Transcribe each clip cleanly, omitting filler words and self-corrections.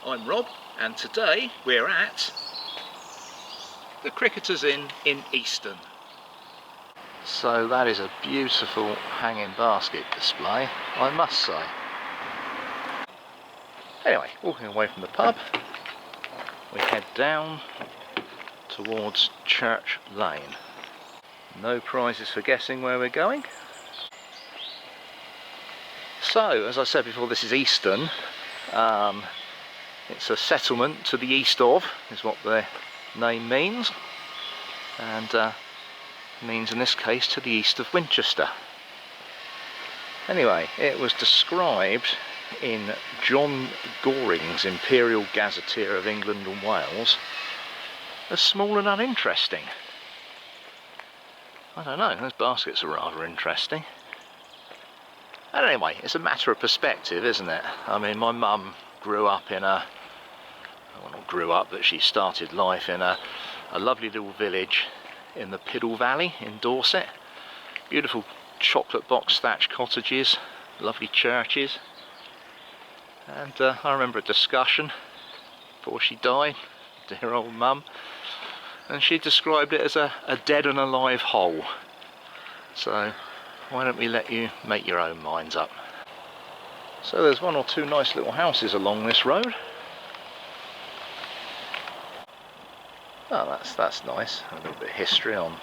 I'm Rob, and today we're at the Cricketers Inn in Easton. So that is a beautiful hanging basket display, I must say. Anyway, walking away from the pub, we head down towards Church Lane. No prizes for guessing where we're going. So, as I said before, this is Easton. It's a settlement to the east of, is what the name means, and means in this case to the east of Winchester. Anyway, it was described in John Goring's Imperial Gazetteer of England and Wales as small and uninteresting. I don't know, those baskets are rather interesting. And anyway, it's a matter of perspective, isn't it? I mean, my mum grew up in a, well, not grew up, but she started life in a lovely little village in the Itchen Valley in Dorset. Beautiful chocolate box thatched cottages, lovely churches. And I remember a discussion before she died, dear old mum, and she described it as a dead and alive hole. So why don't we let you make your own minds up. So there's one or two nice little houses along this road. Oh, that's nice. A little bit of history on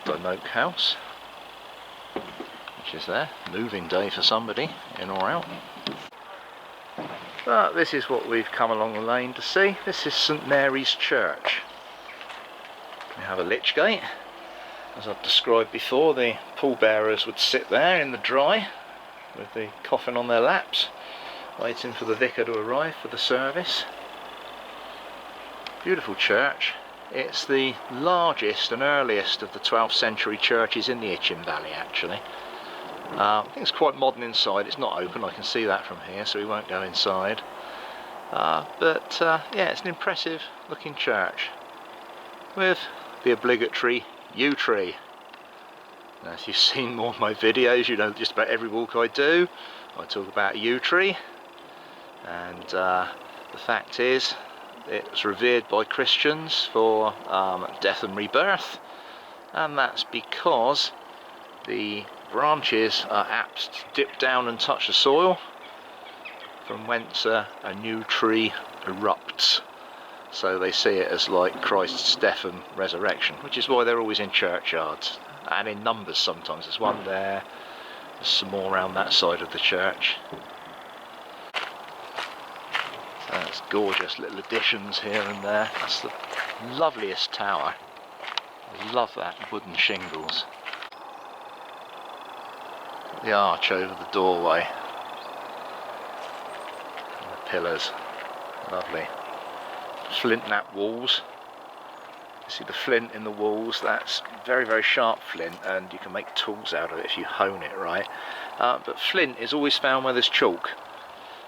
Dymoke House, which is there. Moving day for somebody, in or out. But this is what we've come along the lane to see. This is St Mary's Church. We have a lich gate. As I've described before, the pallbearers would sit there in the dry with the coffin on their laps, waiting for the vicar to arrive for the service. Beautiful church. It's the largest and earliest of the 12th century churches in the Itchen Valley, actually. I think it's quite modern inside. It's not open, I can see that from here, so we won't go inside. Yeah, it's an impressive looking church with the obligatory yew tree. Now, if you've seen more of my videos, you know just about every walk I do, I talk about a yew tree. And the fact is, it's revered by Christians for death and rebirth, and that's because the branches are apt to dip down and touch the soil, from whence a new tree erupts. So they see it as like Christ's death and resurrection, which is why they're always in churchyards, and in numbers sometimes. There's one there, there's some more around that side of the church. So that's gorgeous little additions here and there. That's the loveliest tower. I love that wooden shingles. The arch over the doorway. And the pillars. Lovely. Flint knap walls. You see the flint in the walls, that's very, very sharp flint, and you can make tools out of it if you hone it right. But flint is always found where there's chalk,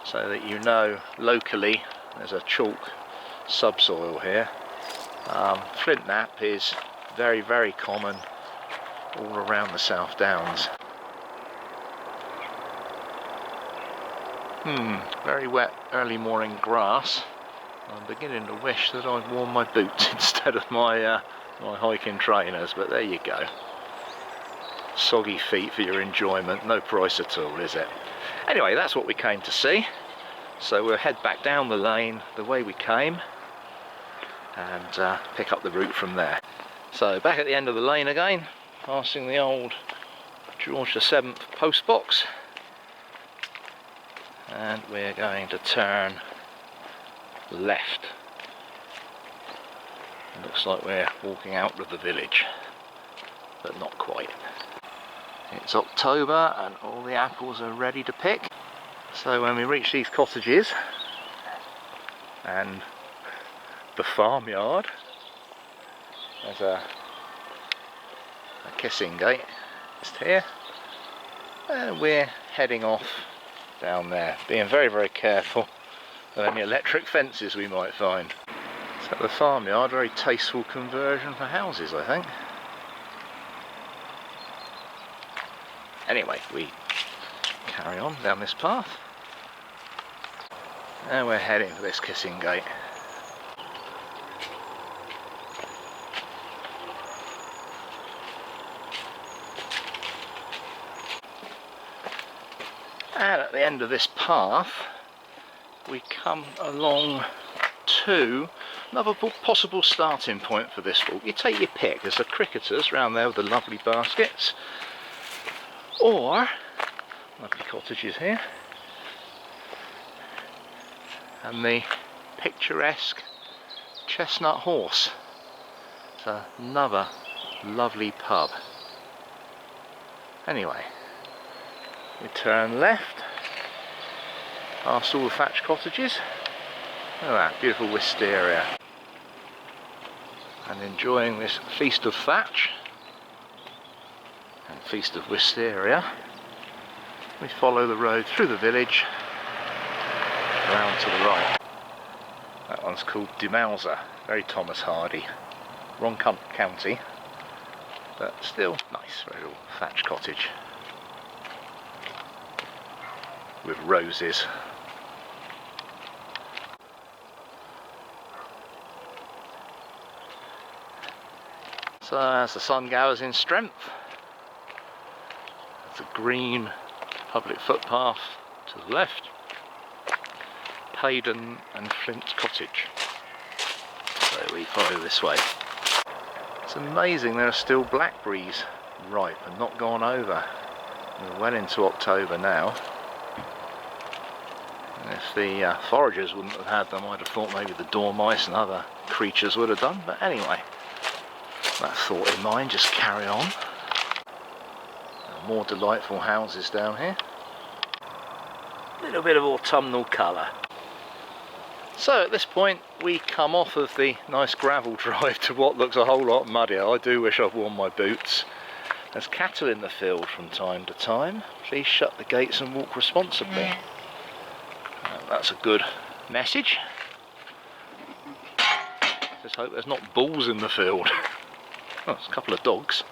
so that you know locally there's a chalk subsoil here. Flint knap is very, very common all around the South Downs. Very wet early morning grass. I'm beginning to wish that I'd worn my boots instead of my hiking trainers, but there you go. Soggy feet for your enjoyment, no price at all, is it? Anyway, that's what we came to see. So we'll head back down the lane the way we came and pick up the route from there. So back at the end of the lane again, passing the old George VII post box, and we're going to turn left. It looks like we're walking out of the village, but not quite. It's October and all the apples are ready to pick. So when we reach these cottages and the farmyard, there's a kissing gate just here, and we're heading off down there, being very, very careful of any electric fences we might find. So the farmyard, very tasteful conversion for houses, I think. Anyway, we carry on down this path. And we're heading for this kissing gate. And at the end of this path we come along to another possible starting point for this walk. You take your pick. There's the cricketers round there with the lovely baskets, or lovely cottages here, and the picturesque Chestnut horse. It's another lovely pub. Anyway, we turn left past all the thatched cottages. Look at that beautiful wisteria, and enjoying this feast of thatch and feast of wisteria, we follow the road through the village round to the right. That one's called Demouser, very Thomas Hardy, wrong county, but still nice, very little thatched cottage with roses. So as the sun gathers in strength, there's a green public footpath to the left, Paden and Flint Cottage. So we follow this way. It's amazing there are still blackberries ripe and not gone over. We're well into October now. And if the foragers wouldn't have had them, I'd have thought maybe the dormice and other creatures would have done, but anyway. That thought in mind, just carry on. More delightful houses down here. A little bit of autumnal colour. So at this point we come off of the nice gravel drive to what looks a whole lot muddier. I do wish I'd worn my boots. There's cattle in the field from time to time. Please shut the gates and walk responsibly. That's a good message. Just hope there's not bulls in the field. Oh, there's a couple of dogs.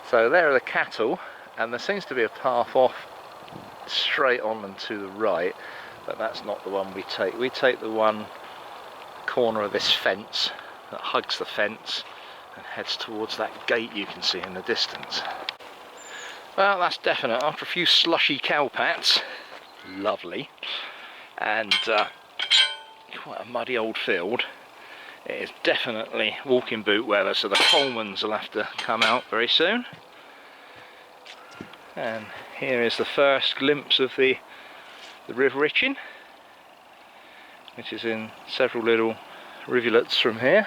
So there are the cattle, and there seems to be a path off straight on and to the right, but that's not the one we take. We take the one corner of this fence that hugs the fence and heads towards that gate you can see in the distance. Well, that's definite. After a few slushy cowpats, lovely, and quite a muddy old field, it is definitely walking boot weather, so the Colemans will have to come out very soon. And here is the first glimpse of the River Itchen, which is in several little rivulets from here.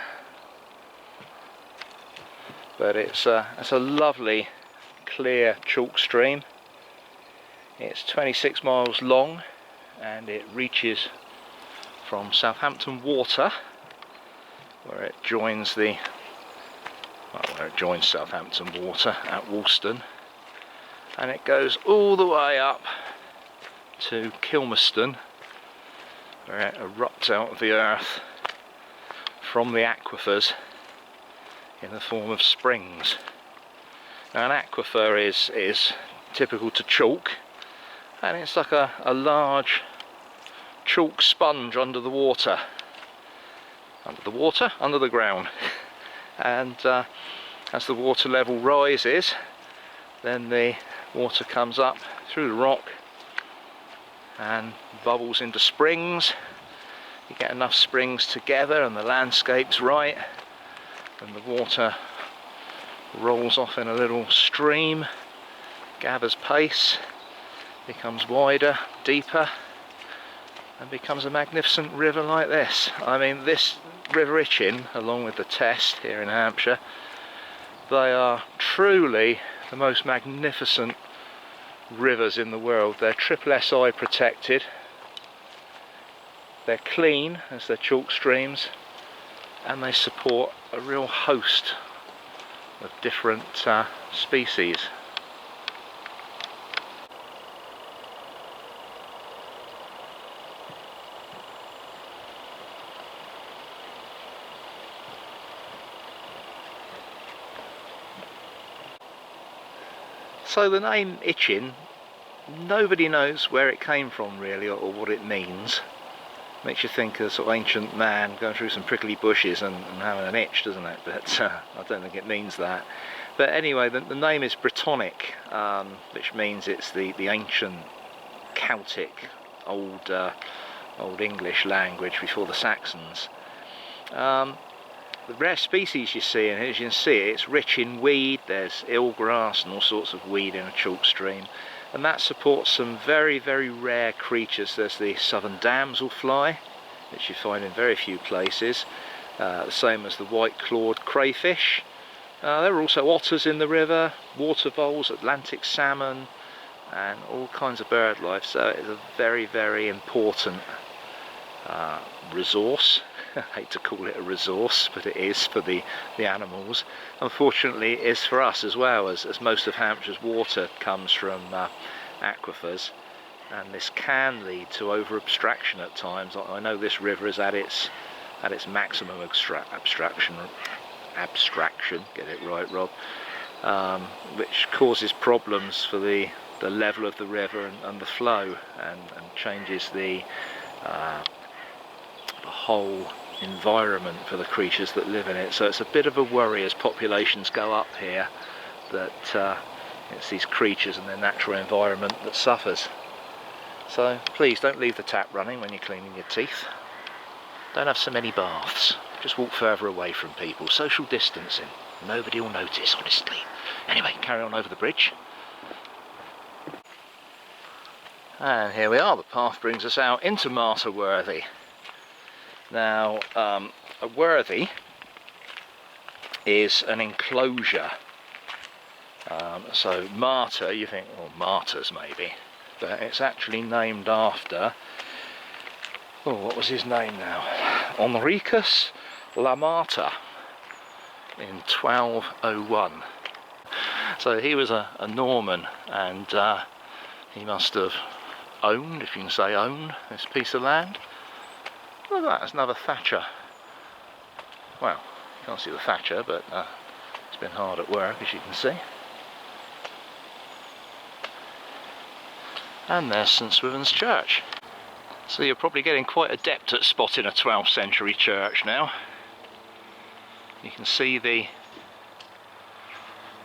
But it's a lovely clear chalk stream. It's 26 miles long, and it reaches from Southampton Water, where it joins Southampton Water at Woolston, and it goes all the way up to Kilmerston, where it erupts out of the earth from the aquifers in the form of springs. Now, an aquifer is typical to chalk, and it's like a large chalk sponge under the water. Under the ground. And as the water level rises, then the water comes up through the rock and bubbles into springs. You get enough springs together and the landscape's right, and the water rolls off in a little stream, gathers pace, becomes wider, deeper, and becomes a magnificent river like this. I mean, this River Itchen, along with the Test here in Hampshire, they are truly the most magnificent rivers in the world. They're triple SI protected, they're clean as they're chalk streams, and they support a real host of different species. So the name Itchen Nobody knows where it came from really, or what it means. Makes you think of a sort of ancient man going through some prickly bushes and having an itch, doesn't it? But I don't think it means that. But anyway, the name is Brittonic, which means it's the ancient Celtic, old English language before the Saxons. The rare species you see in here, as you can see, it's rich in weed. There's eelgrass and all sorts of weed in a chalk stream. And that supports some very, very rare creatures. There's the southern damselfly, which you find in very few places, the same as the white-clawed crayfish. There are also otters in the river, water voles, Atlantic salmon, and all kinds of bird life. So it's a very, very important resource. I hate to call it a resource, but it is for the animals. Unfortunately, it is for us as well, as most of Hampshire's water comes from aquifers, and this can lead to over abstraction at times. I know this river is at its maximum abstraction, get it right, Rob, which causes problems for the level of the river and the flow, and changes the whole environment for the creatures that live in it. So it's a bit of a worry as populations go up here, that it's these creatures and their natural environment that suffers. So please don't leave the tap running when you're cleaning your teeth. Don't have so many baths. Just walk further away from people. Social distancing. Nobody will notice, honestly. Anyway, carry on over the bridge. And here we are. The path brings us out into Martyr Worthy. Now, a worthy is an enclosure. So Martyr, you think, well, martyrs maybe, but it's actually named after, what was his name now? Henricus La Martyr in 1201. So he was a Norman, and he must have owned, if you can say own, this piece of land. Look at that, there's another thatcher. Well, you can't see the thatcher, but it's been hard at work, as you can see. And there's St Swithin's Church. So you're probably getting quite adept at spotting a 12th century church now. You can see the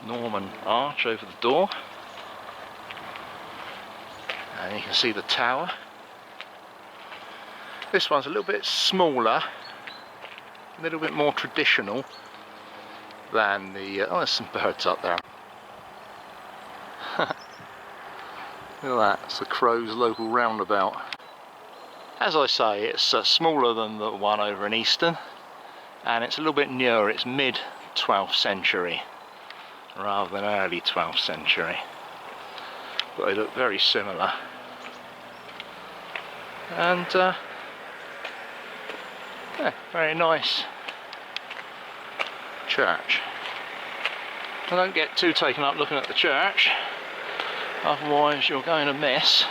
Norman arch over the door, and you can see the tower. This one's a little bit smaller, a little bit more traditional than the... oh, there's some birds up there. Look at that, it's the Crows local roundabout. As I say, it's smaller than the one over in Easton, and it's a little bit newer. It's mid 12th century rather than early 12th century, but they look very similar. And yeah, very nice church. I don't get too taken up looking at the church, otherwise you're going to miss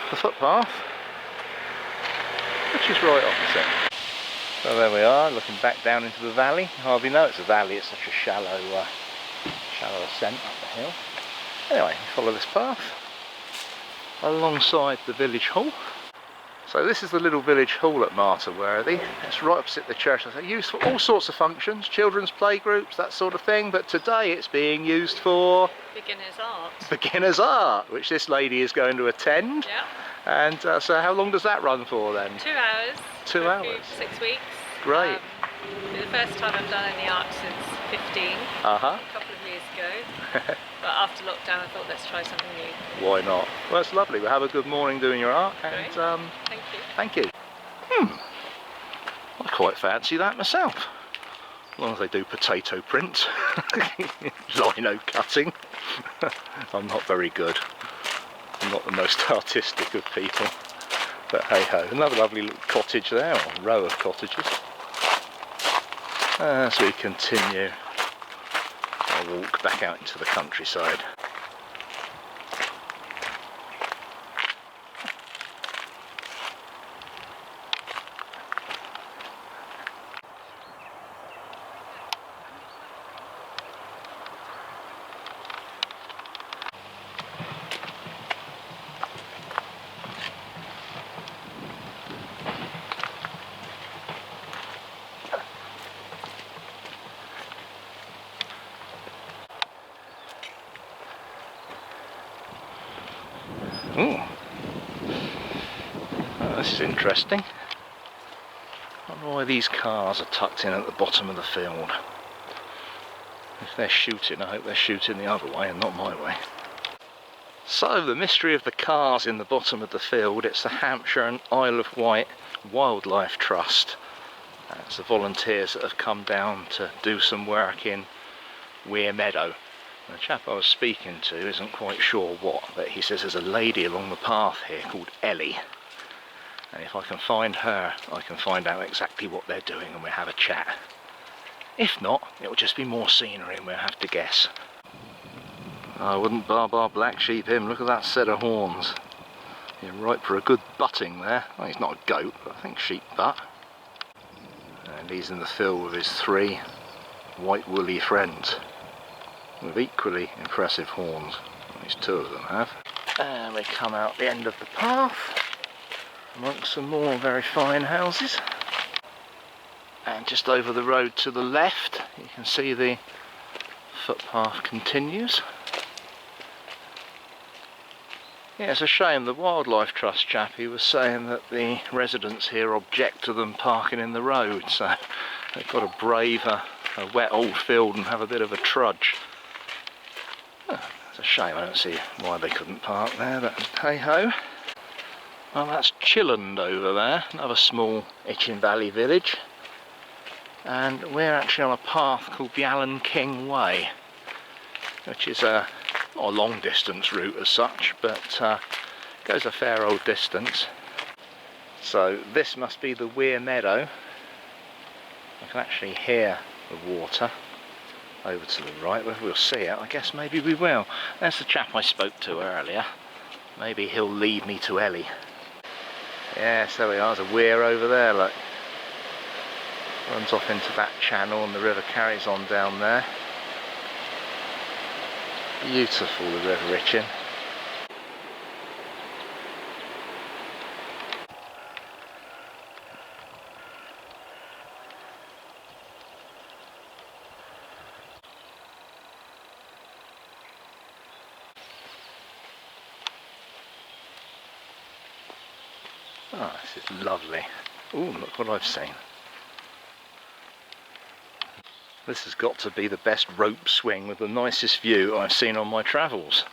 the footpath, which is right opposite. So there we are, looking back down into the valley. You hardly know it's a valley, it's such a shallow ascent up the hill. Anyway, follow this path alongside the village hall. So this is the little village hall at Martyr Worthy. It's right opposite the church. It's used for all sorts of functions, children's playgroups, that sort of thing, but today it's being used for beginner's art. Beginner's art, which this lady is going to attend. Yeah. And so how long does that run for then? 2 hours. 2 hours. 6 weeks. Great. It's the first time I've done any art since 15. Uh-huh. A couple of years ago. But after lockdown I thought let's try something new. Why not? Well, it's lovely. We'll have a good morning doing your art. And thank you. Thank you. I quite fancy that myself. As long as they do potato print. Lino cutting. I'm not very good. I'm not the most artistic of people. But hey ho, another lovely little cottage there, or row of cottages. As we continue our walk back out into the countryside. Ooh. Oh, this is interesting. I wonder why these cars are tucked in at the bottom of the field. If they're shooting, I hope they're shooting the other way and not my way. So, the mystery of the cars in the bottom of the field, it's the Hampshire and Isle of Wight Wildlife Trust. It's the volunteers that have come down to do some work in Weir Meadow. The chap I was speaking to isn't quite sure what, but he says there's a lady along the path here called Ellie. And if I can find her, I can find out exactly what they're doing and we'll have a chat. If not, it'll just be more scenery and we'll have to guess. I wouldn't bar black sheep him, look at that set of horns. You're ripe for a good butting there. Well, he's not a goat, but I think sheep butt. And he's in the field with his 3 white woolly friends, with equally impressive horns. At least 2 of them have. And we come out the end of the path, amongst some more very fine houses. And just over the road to the left, you can see the footpath continues. Yeah, it's a shame, the Wildlife Trust chap, he was saying that the residents here object to them parking in the road, so they've got to brave a wet old field and have a bit of a trudge. Oh, it's a shame, I don't see why they couldn't park there, but hey ho. Well, that's Chilland over there, another small Itchen Valley village. And we're actually on a path called the Allen King Way, which is not a long distance route as such, but goes a fair old distance. So this must be the Weir Meadow. I can actually hear the water over to the right. Whether we'll see it, I guess maybe we will. There's the chap I spoke to earlier. Maybe he'll lead me to Ellie. Yes, there we are, there's a weir over there, look. Runs off into that channel and the river carries on down there. Beautiful, the River Itchen. Oh, this is lovely. Ooh, look what I've seen. This has got to be the best rope swing with the nicest view I've seen on my travels.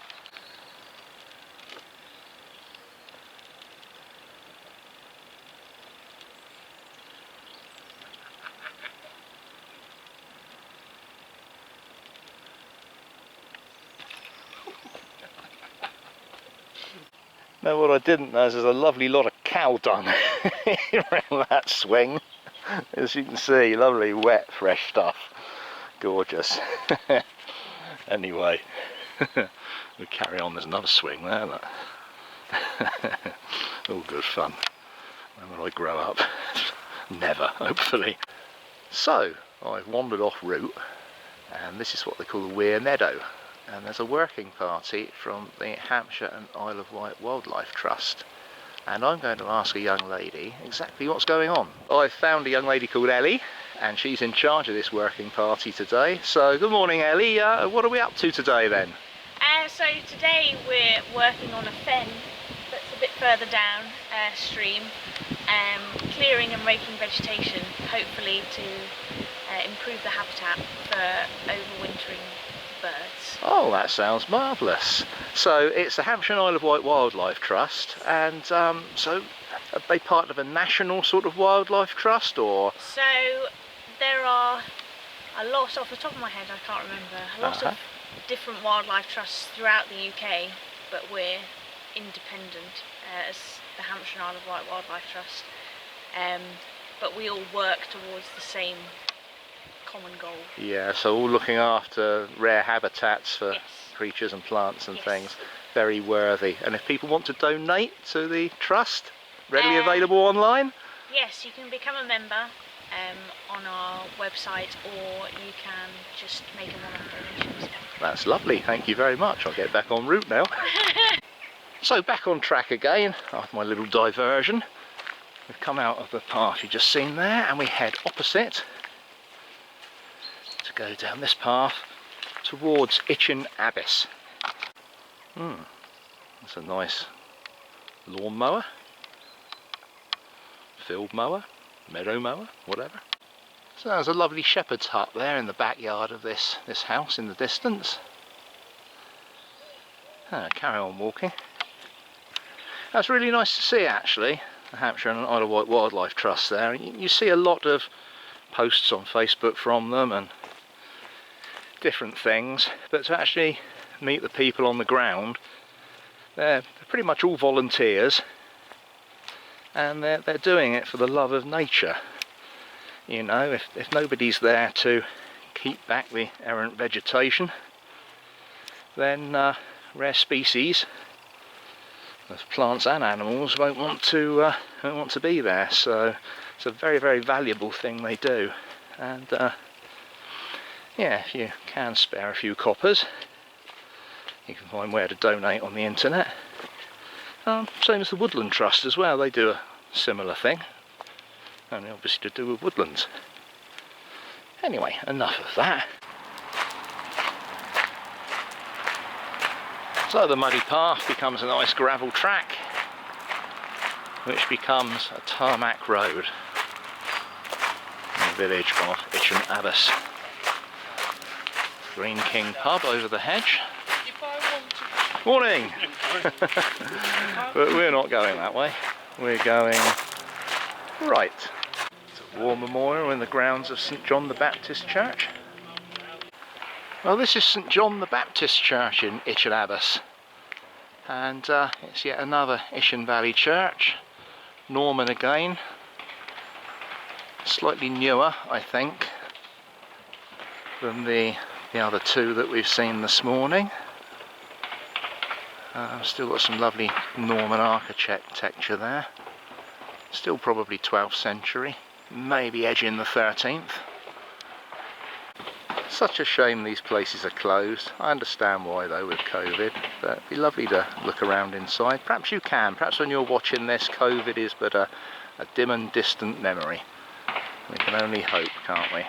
Now what I didn't know is there's a lovely lot of cow dung around that swing. As you can see, lovely wet fresh stuff. Gorgeous. Anyway, we'll carry on. There's another swing there, look. All good fun. When will I grow up? Never, hopefully. So, I've wandered off route, and this is what they call the Weir Meadow. And there's a working party from the Hampshire and Isle of Wight Wildlife Trust. And I'm going to ask a young lady exactly what's going on. I've found a young lady called Ellie, and she's in charge of this working party today. So good morning, Ellie. What are we up to today then? So today we're working on a fen that's a bit further down stream, clearing and raking vegetation, hopefully to improve the habitat for overwintering birds. Oh, that sounds marvellous. So it's the Hampshire and Isle of Wight Wildlife Trust, and so are they part of a national sort of wildlife trust, or? So there are a lot, off the top of my head I can't remember, a lot of different wildlife trusts throughout the UK, but we're independent as the Hampshire and Isle of Wight Wildlife Trust, but we all work towards the same common goal. Yeah, so all looking after rare habitats for creatures and plants and things. Very worthy. And if people want to donate to the trust, readily available online? Yes, you can become a member on our website, or you can just make a one-off donation. That's lovely, thank you very much. I'll get back en route now. So back on track again after my little diversion. We've come out of the path you've just seen there, and we head opposite to go down this path towards Itchen Abbas. That's a nice lawn mower, field mower, meadow mower, whatever. So there's a lovely shepherd's hut there in the backyard of this house in the distance. Carry on walking. That's really nice to see, actually, the Hampshire and Isle of Wight Wildlife Trust there. You see a lot of posts on Facebook from them and different things, but to actually meet the people on the ground, they're pretty much all volunteers, and they're doing it for the love of nature. You know, if nobody's there to keep back the errant vegetation, then rare species of plants and animals won't want to be there. So it's a very, very valuable thing they do. And yeah, if you can spare a few coppers, you can find where to donate on the internet. Same as the Woodland Trust as well, they do a similar thing, only obviously to do with woodlands. Anyway, enough of that. So the muddy path becomes a nice gravel track, which becomes a tarmac road in the village of Itchen Abbas. Green King pub over the hedge. Morning! But we're not going that way. We're going right. It's a war memorial in the grounds of St John the Baptist Church. Well, this is St John the Baptist Church in Itchen Abbas, and it's yet another Itchen Valley church, Norman again, slightly newer I think than the other two that we've seen this morning. Still got some lovely Norman architecture there, still probably 12th century, maybe edging the 13th. Such a shame these places are closed. I understand why though with COVID, but it'd be lovely to look around inside. Perhaps you can, perhaps when you're watching this, COVID is but a dim and distant memory. We can only hope, can't we?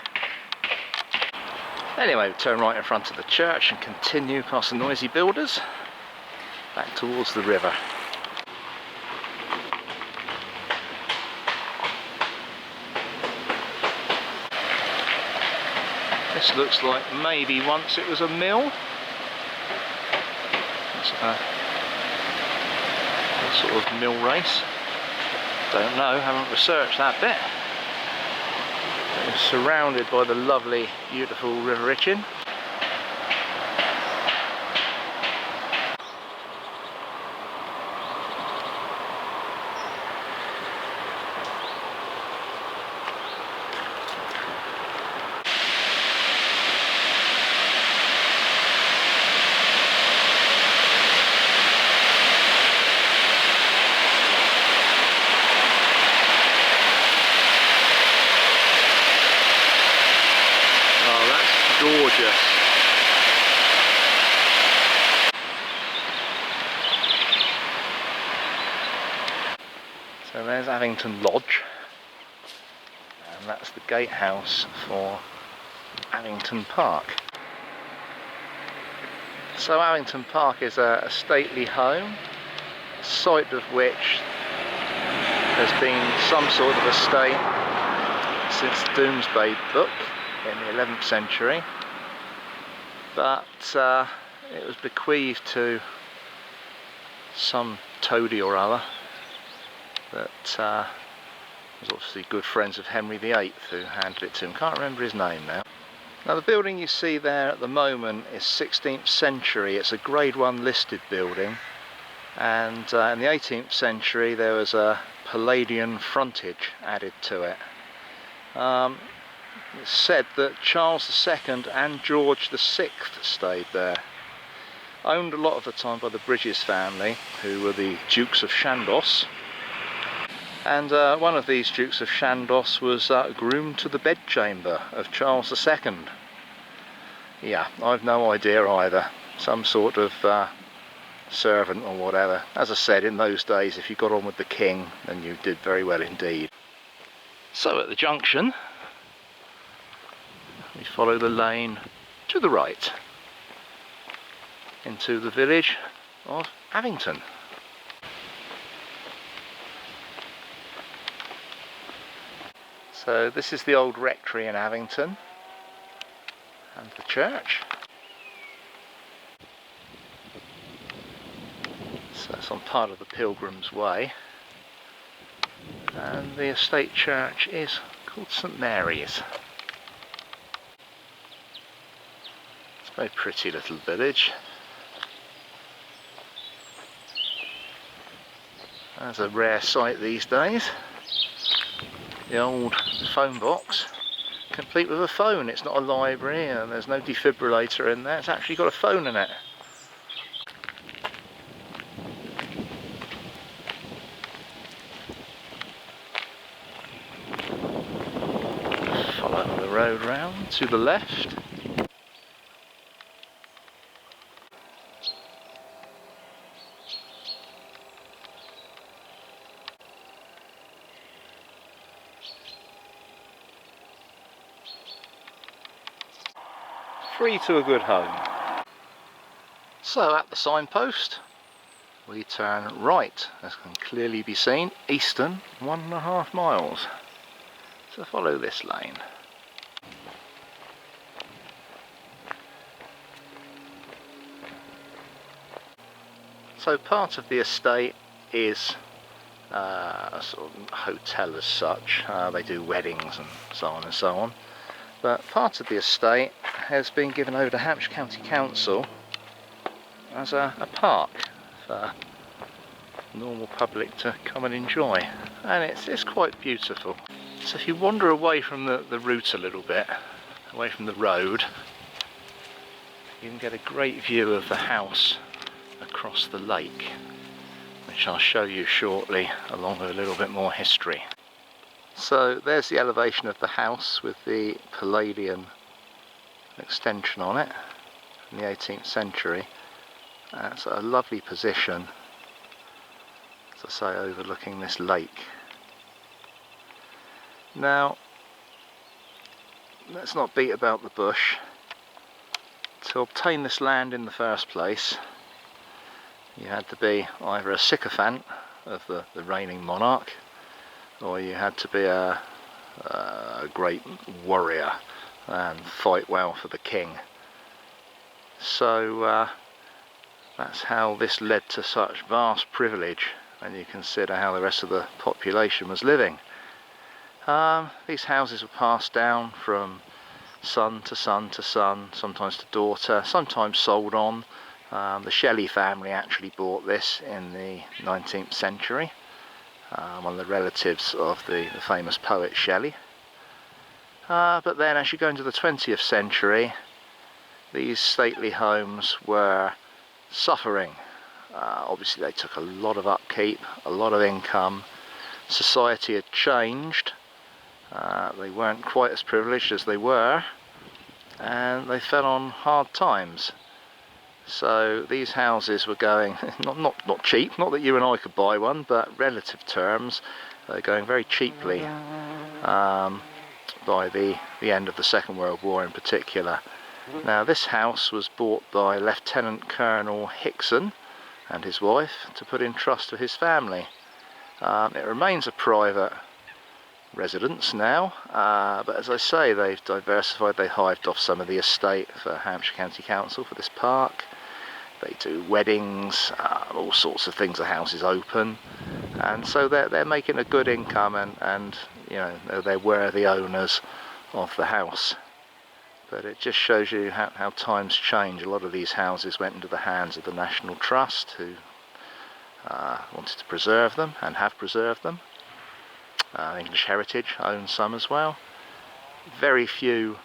Anyway, we turn right in front of the church and continue past the noisy builders, back towards the river. This looks like maybe once it was a mill. It's a sort of mill race. Don't know, haven't researched that bit. It's surrounded by the lovely, beautiful River Itchen. Gorgeous. So there's Avington Lodge, and that's the gatehouse for Avington Park. So Avington Park is a stately home, site of which there's been some sort of estate since the Domesday Book in the 11th century, but it was bequeathed to some toady or other that was obviously good friends of Henry VIII who handed it to him. Can't remember his name now. Now the building you see there at the moment is 16th century. It's a Grade 1 listed building, and in the 18th century there was a Palladian frontage added to it. It's said that Charles II and George VI stayed there. Owned a lot of the time by the Bridges family, who were the Dukes of Chandos. And one of these Dukes of Chandos was groomed to the bedchamber of Charles II. Yeah, I've no idea either. Some sort of servant or whatever. As I said, in those days, if you got on with the king, then you did very well indeed. So at the junction, we follow the lane to the right into the village of Avington. So this is the old rectory in Avington and the church. So it's on part of the Pilgrim's Way, and the estate church is called St Mary's. It's a very pretty little village. That's a rare sight these days. The old phone box, complete with a phone. It's not a library and there's no defibrillator in there, it's actually got a phone in it. Follow the road round to the left. Free to a good home. So at the signpost we turn right, as can clearly be seen, Easton, 1.5 miles. So follow this lane. So part of the estate is a sort of hotel as such. They do weddings and so on and so on. But part of the estate has been given over to Hampshire County Council as a park for normal public to come and enjoy, and it's quite beautiful. So if you wander away from the route a little bit, away from the road, you can get a great view of the house across the lake, which I'll show you shortly along with a little bit more history. So there's the elevation of the house with the Palladian extension on it from the 18th century. It's a lovely position, as I say, overlooking this lake. Now, let's not beat about the bush. To obtain this land in the first place, you had to be either a sycophant of the reigning monarch, or you had to be a great warrior and fight well for the king. So that's how this led to such vast privilege when you consider how the rest of the population was living. These houses were passed down from son to son to son, sometimes to daughter, sometimes sold on. The Shelley family actually bought this in the 19th century. One of the relatives of the famous poet Shelley. But then as you go into the 20th century, these stately homes were suffering. Obviously they took a lot of upkeep, a lot of income. Society had changed. They weren't quite as privileged as they were, and they fell on hard times. So these houses were going not cheap, not that you and I could buy one, but relative terms, they're going very cheaply by the end of the Second World War in particular. Now this house was bought by Lieutenant Colonel Hickson and his wife to put in trust for his family. It remains a private residence now, but as I say, they've diversified. They hived off some of the estate for Hampshire County Council for this park. They do weddings, all sorts of things. The house is open, and so they're making a good income, and you know, they're worthy owners of the house. But it just shows you how times change. A lot of these houses went into the hands of the National Trust, who wanted to preserve them and have preserved them. English Heritage owns some as well. Very few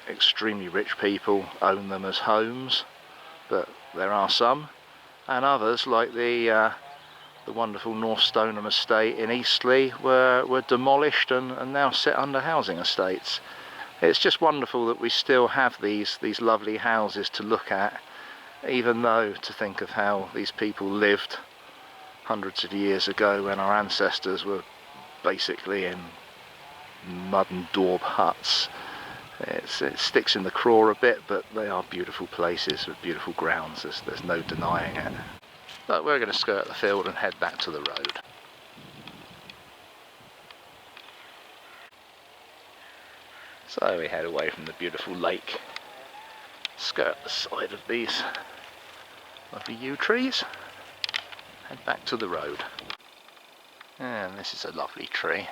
extremely rich people own them as homes, but there are some, and others, like the wonderful North Stoneham estate in Eastleigh, were demolished and now sit under housing estates. It's just wonderful that we still have these lovely houses to look at, even though to think of how these people lived hundreds of years ago when our ancestors were basically in mud and daub huts. It sticks in the craw a bit, but they are beautiful places with beautiful grounds. There's no denying it. But we're going to skirt the field and head back to the road. So we head away from the beautiful lake, skirt the side of these lovely yew trees, head back to the road. And this is a lovely tree.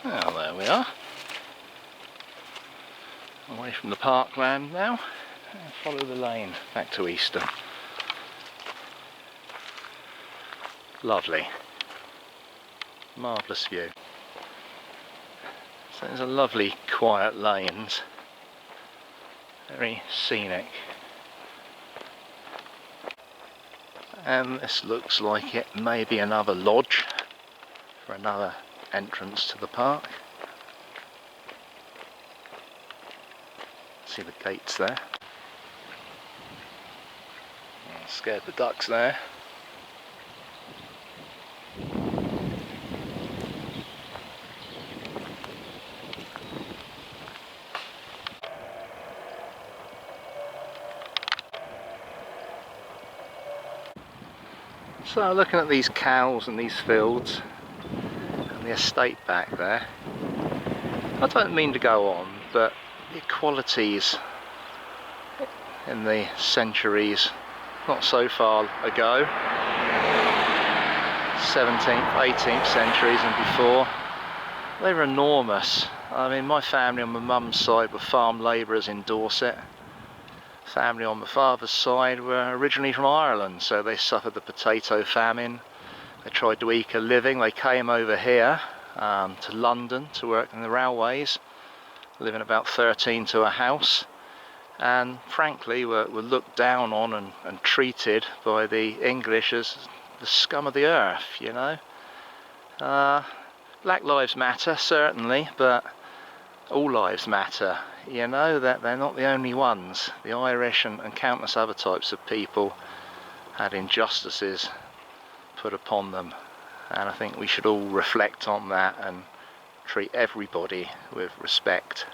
Well, there we are. Away from the parkland now, and follow the lane back to Easton. Lovely. Marvellous view. So there's a lovely quiet lanes, very scenic. And this looks like it may be another lodge for another entrance to the park. See the gates there. Scared the ducks there. So looking at these cows and these fields and the estate back there, I don't mean to go on, but the equalities in the centuries not so far ago, 17th, 18th centuries and before, they were enormous. I mean, my family on my mum's side were farm labourers in Dorset. Family on my father's side were originally from Ireland, so they suffered the potato famine. They tried to eke a living. They came over here to London to work in the railways, living about 13 to a house, and frankly were looked down on and treated by the English as the scum of the earth, you know. Black lives matter, certainly, but all lives matter, you know, that they're not the only ones. The Irish and countless other types of people had injustices put upon them, and I think we should all reflect on that and treat everybody with respect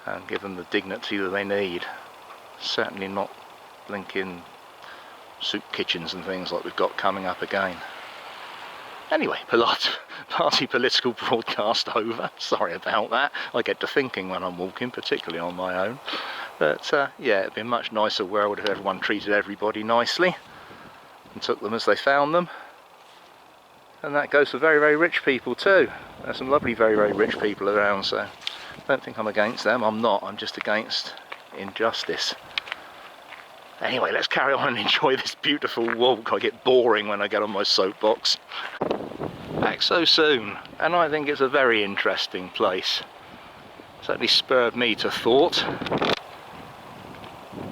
and give them the dignity that they need. Certainly not blinking soup kitchens and things like we've got coming up again. Anyway, party political broadcast over. Sorry about that. I get to thinking when I'm walking, particularly on my own. But yeah, it'd be a much nicer world if everyone treated everybody nicely and took them as they found them. And that goes for very, very rich people too. There's some lovely, very, very rich people around, so don't think I'm against them. I'm not. I'm just against injustice. Anyway, let's carry on and enjoy this beautiful walk. I get boring when I get on my soapbox. Back so soon, and I think it's a very interesting place. Certainly spurred me to thought.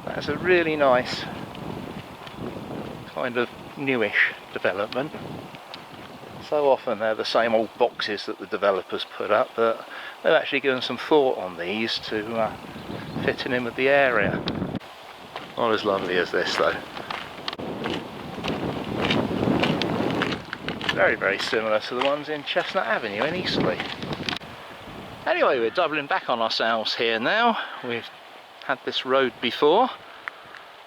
That's a really nice kind of newish development. So often they're the same old boxes that the developers put up, but they've actually given some thought on these to fitting in with the area. Not as lovely as this though. Very, very similar to the ones in Chestnut Avenue in Eastleigh. Anyway, we're doubling back on ourselves here now. We've had this road before,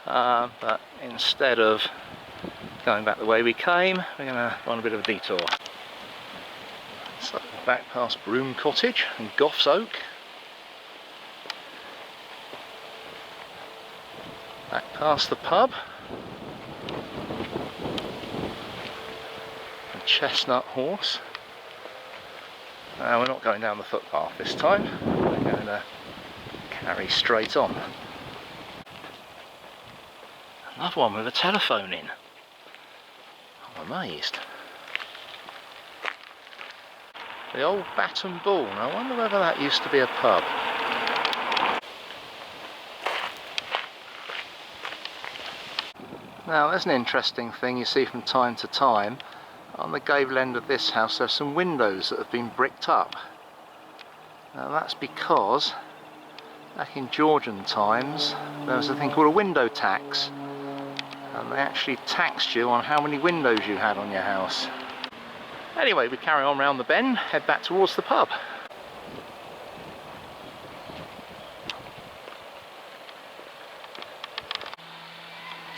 but instead of going back the way we came, we're going to go on a bit of a detour. So back past Broome Cottage and Goff's Oak. Back past the pub. And Chestnut Horse. We're not going down the footpath this time. We're going to carry straight on. Another one with a telephone in. I'm amazed. The old Bat and Ball. I wonder whether that used to be a pub. Now there's an interesting thing you see from time to time. On the gable end of this house there's some windows that have been bricked up. Now that's because back in Georgian times there was a thing called a window tax, and they actually taxed you on how many windows you had on your house. Anyway, we carry on round the bend, head back towards the pub.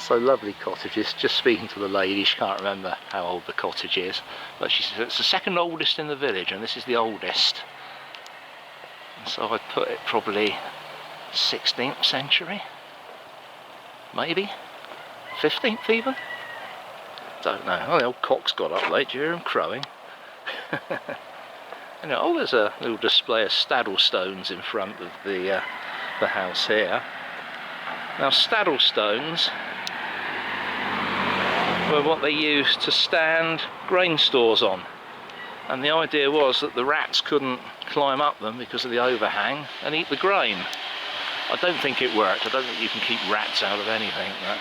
So lovely cottages. Just speaking to the lady, she can't remember how old the cottage is, but she says it's the second oldest in the village and this is the oldest. And so I'd put it probably 16th century, maybe 15th even. Don't know. Oh, the old cock's got up late. Do you hear him crowing? And oh, there's a little display of staddle stones in front of the house here. Now, staddle stones were what they used to stand grain stores on, and the idea was that the rats couldn't climb up them because of the overhang and eat the grain. I don't think it worked. I don't think you can keep rats out of anything, but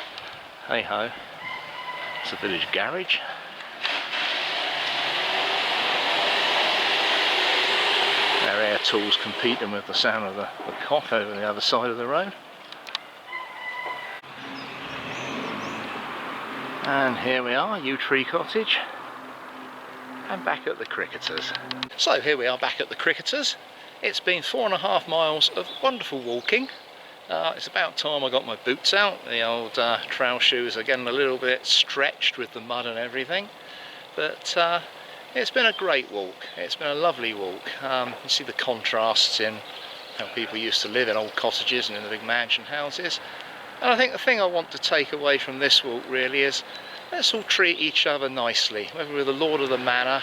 hey ho. It's a village garage. Our air tools competing with the sound of the cock over the other side of the road. And here we are, Yew Tree Cottage, and back at the Cricketers. So here we are back at the Cricketers. It's been 4.5 miles of wonderful walking. It's about time I got my boots out. The old trail shoes are getting a little bit stretched with the mud and everything, but it's been a great walk. It's been a lovely walk. You see the contrasts in how people used to live in old cottages and in the big mansion houses. And I think the thing I want to take away from this walk really is, let's all treat each other nicely, whether we're the lord of the manor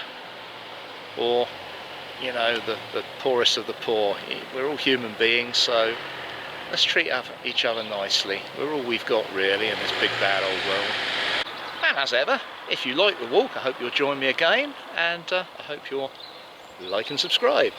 or, you know, the poorest of the poor. We're all human beings, so let's treat each other nicely. We're all we've got really in this big bad old world. And as ever, if you like the walk, I hope you'll join me again, and I hope you'll like and subscribe.